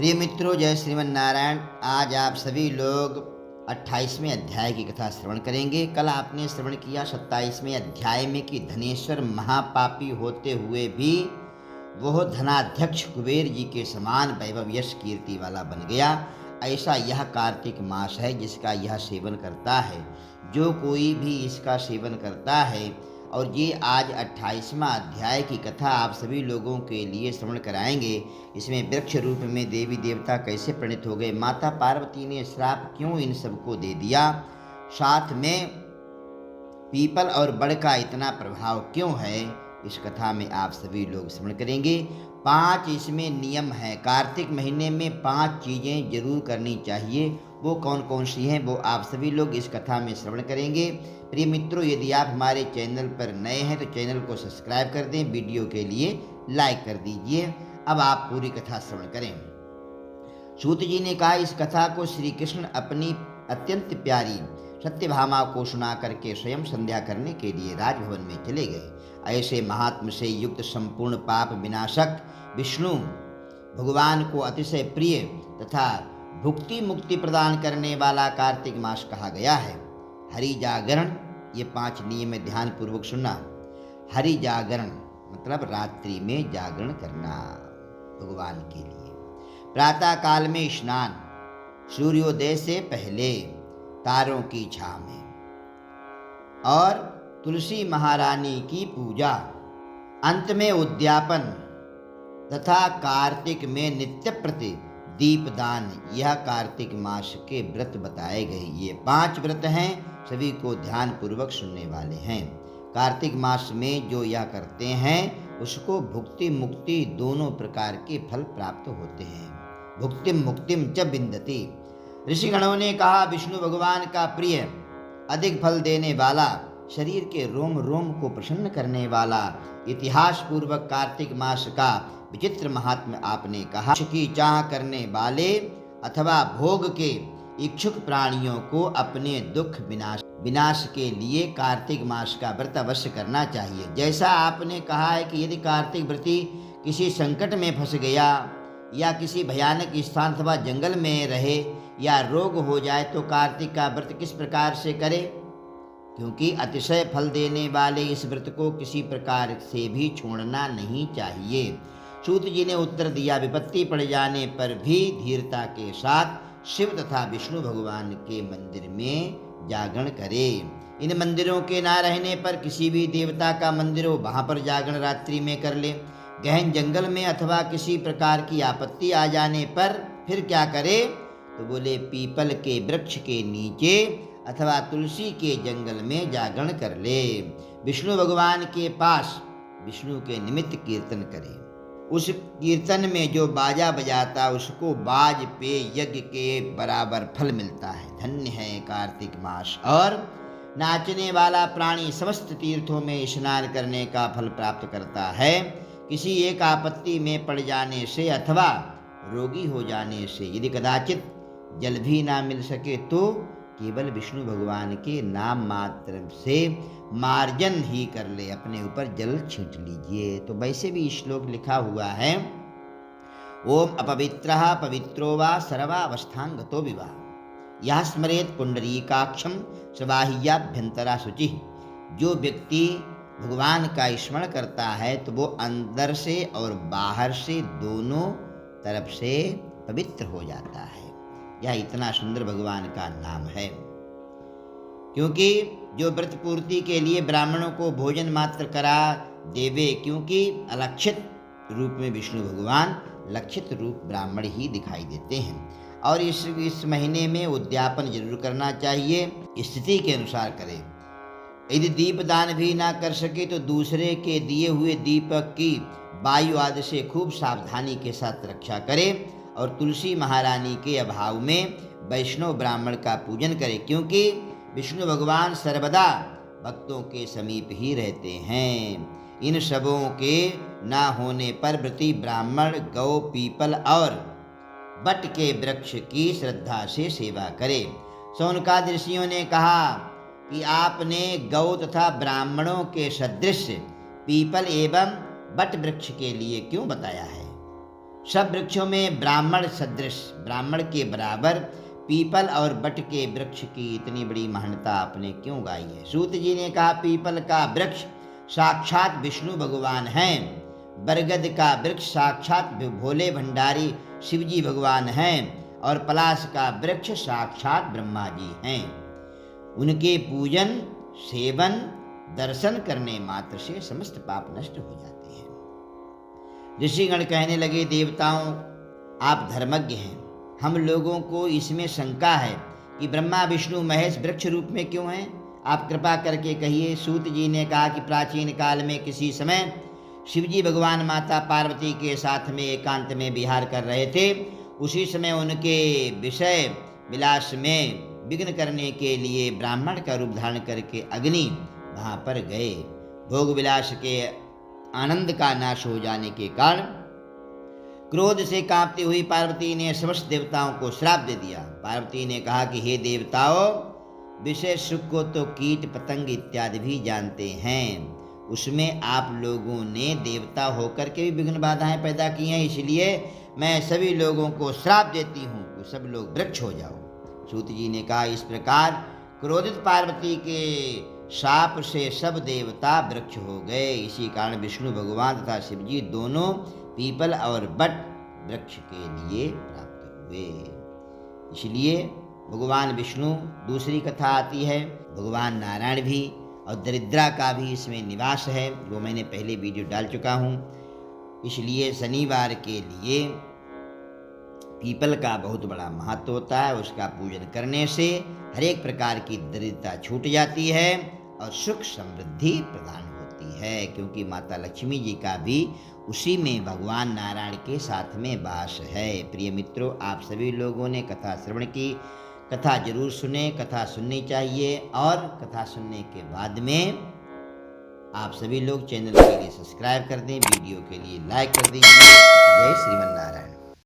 प्रिय मित्रों, जय श्रीमन नारायण। आज आप सभी लोग 28वें अध्याय की कथा श्रवण करेंगे। कल आपने श्रवण किया 27वें अध्याय में कि धनेश्वर महापापी होते हुए भी वह धनाध्यक्ष कुबेर जी के समान वैभव यश कीर्ति वाला बन गया। ऐसा यह कार्तिक मास है जिसका यह सेवन करता है। जो कोई भी इसका सेवन करता है, और ये आज 28वां अध्याय की कथा आप सभी लोगों के लिए श्रवण कराएंगे। इसमें वृक्ष रूप में देवी देवता कैसे प्रणीत हो गए, माता पार्वती ने श्राप क्यों इन सबको दे दिया, साथ में पीपल और बड़ का इतना प्रभाव क्यों है, इस कथा में आप सभी लोग श्रवण करेंगे। 5 इसमें नियम है। कार्तिक महीने में 5 चीज़ें जरूर करनी चाहिए। वो कौन कौन सी हैं वो आप सभी लोग इस कथा में श्रवण करेंगे। प्रिय मित्रों, यदि आप हमारे चैनल पर नए हैं तो चैनल को सब्सक्राइब कर दें, वीडियो के लिए लाइक कर दीजिए। अब आप पूरी कथा श्रवण करें। सूत जी ने कहा, इस कथा को श्री कृष्ण अपनी अत्यंत प्यारी सत्यभामा को सुना करके स्वयं संध्या करने के लिए राजभवन में चले गए। ऐसे महात्म से युक्त संपूर्ण पाप विनाशक विष्णु भगवान को अतिशय प्रिय तथा भुक्ति मुक्ति प्रदान करने वाला कार्तिक मास कहा गया है। हरि जागरण, ये 5 नियम ध्यान पूर्वक सुनना। हरि जागरण मतलब रात्रि में जागरण करना भगवान के लिए। प्रातः काल में स्नान, सूर्योदय से पहले तारों की छांव में, और तुलसी महारानी की पूजा, अंत में उद्यापन तथा कार्तिक में नित्य प्रति दीपदान। यह कार्तिक मास के व्रत बताए गए। ये 5 व्रत हैं, सभी को ध्यान पूर्वक सुनने वाले हैं। कार्तिक मास में जो यह करते हैं उसको भुक्ति मुक्ति दोनों प्रकार के फल प्राप्त होते हैं। भुक्तिम मुक्तिम च विन्दति। ऋषिगणों ने कहा, विष्णु भगवान का प्रिय, अधिक फल देने वाला, शरीर के रोम रोम को प्रसन्न करने वाला इतिहास पूर्वक कार्तिक मास का विचित्र महात्म्य आपने कहा। की चाह करने वाले अथवा भोग के इच्छुक प्राणियों को अपने दुख विनाश के लिए कार्तिक मास का व्रत अवश्य करना चाहिए। जैसा आपने कहा है कि यदि कार्तिक व्रती किसी संकट में फंस गया या किसी भयानक स्थान अथवा जंगल में रहे या रोग हो जाए तो कार्तिक का व्रत किस प्रकार से करे, क्योंकि अतिशय फल देने वाले इस व्रत को किसी प्रकार से भी छोड़ना नहीं चाहिए। सूत जी ने उत्तर दिया, विपत्ति पड़ जाने पर भी धीरता के साथ शिव तथा विष्णु भगवान के मंदिर में जागरण करे। इन मंदिरों के ना रहने पर किसी भी देवता का मंदिर हो, वहाँ पर जागरण रात्रि में कर ले। गहन जंगल में अथवा किसी प्रकार की आपत्ति आ जाने पर फिर क्या करे, तो बोले पीपल के वृक्ष के नीचे अथवा तुलसी के जंगल में जागरण कर ले। विष्णु भगवान के पास विष्णु के निमित्त कीर्तन करे। उस कीर्तन में जो बाजा बजाता उसको बाज पे यज्ञ के बराबर फल मिलता है। धन्य है कार्तिक मास। और नाचने वाला प्राणी समस्त तीर्थों में स्नान करने का फल प्राप्त करता है। किसी एक आपत्ति में पड़ जाने से अथवा रोगी हो जाने से यदि कदाचित जल भी ना मिल सके तो केवल विष्णु भगवान के नाम मात्र से मार्जन ही कर ले, अपने ऊपर जल छींट लीजिए। तो वैसे भी श्लोक लिखा हुआ है, ओम अपवित्रः पवित्रो वा सर्वावस्थांगतो विवाह यह स्मरेत पुंडरीकाक्षम स्वाहियाभ्यंतरा शुचि। जो व्यक्ति भगवान का स्मरण करता है तो वो अंदर से और बाहर से दोनों तरफ से पवित्र हो जाता है। यह इतना सुंदर भगवान का नाम है। क्योंकि जो व्रत पूर्ति के लिए ब्राह्मणों को भोजन मात्र करा देवे, क्योंकि अलक्षित रूप में विष्णु भगवान, लक्षित रूप ब्राह्मण ही दिखाई देते हैं। और इस महीने में उद्यापन जरूर करना चाहिए, स्थिति के अनुसार करें। यदि दीपदान भी ना कर सके तो दूसरे के दिए हुए दीपक की वायु आदि से खूब सावधानी के साथ रक्षा करें। और तुलसी महारानी के अभाव में वैष्णव ब्राह्मण का पूजन करें, क्योंकि विष्णु भगवान सर्वदा भक्तों के समीप ही रहते हैं। इन सबों के ना होने पर व्रती ब्राह्मण गौ, पीपल और बट के वृक्ष की श्रद्धा से सेवा करे। शौनकाद ऋषियों ने कहा कि आपने गौ तथा ब्राह्मणों के सदृश पीपल एवं बट वृक्ष के लिए क्यों बताया है। सब वृक्षों में ब्राह्मण सदृश, ब्राह्मण के बराबर पीपल और बट के वृक्ष की इतनी बड़ी महानता आपने क्यों गाई है? सूत जी ने कहा, पीपल का वृक्ष साक्षात विष्णु भगवान हैं, बरगद का वृक्ष साक्षात भोले भंडारी शिवजी भगवान हैं, और पलाश का वृक्ष साक्षात ब्रह्मा जी हैं। उनके पूजन, सेवन, दर्शन करने मात्र से समस्त पाप नष्ट हो जाते हैं। ऋषिगण कहने लगे, देवताओं आप धर्मज्ञ हैं, हम लोगों को इसमें शंका है कि ब्रह्मा विष्णु महेश वृक्ष रूप में क्यों हैं? आप कृपा करके कहिए। सूत जी ने कहा कि प्राचीन काल में किसी समय शिवजी भगवान माता पार्वती के साथ में एकांत में विहार कर रहे थे। उसी समय उनके विषय विलास में विघ्न करने के लिए ब्राह्मण का रूप धारण करके अग्नि वहाँ पर गए। भोग विलास के आनंद का नाश हो जाने के कारण क्रोध से कांपती हुई पार्वती ने समस्त देवताओं को श्राप दे दिया। पार्वती ने कहा कि हे देवताओं, विषय सुख को तो कीट पतंग इत्यादि भी जानते हैं, उसमें आप लोगों ने देवता होकर के भी विघ्न बाधाएं पैदा की हैं, इसलिए मैं सभी लोगों को श्राप देती हूँ कि सब लोग वृक्ष हो जाओ। सूत जी ने कहा, इस प्रकार क्रोधित पार्वती के शाप से सब देवता वृक्ष हो गए। इसी कारण विष्णु भगवान तथा शिवजी दोनों पीपल और बट वृक्ष के लिए प्राप्त हुए। इसलिए भगवान विष्णु, दूसरी कथा आती है भगवान नारायण भी, और दरिद्रा का भी इसमें निवास है, वो मैंने पहले वीडियो डाल चुका हूँ। इसलिए शनिवार के लिए पीपल का बहुत बड़ा महत्व होता है। उसका पूजन करने से हर एक प्रकार की दरिद्रता छूट जाती है और सुख समृद्धि प्रदान होती है, क्योंकि माता लक्ष्मी जी का भी उसी में भगवान नारायण के साथ में वास है। प्रिय मित्रों, आप सभी लोगों ने कथा श्रवण की, कथा जरूर सुने, कथा सुननी चाहिए, और कथा सुनने के बाद में आप सभी लोग चैनल के लिए सब्सक्राइब कर दें, वीडियो के लिए लाइक कर दीजिए। जय श्रीमन नारायण।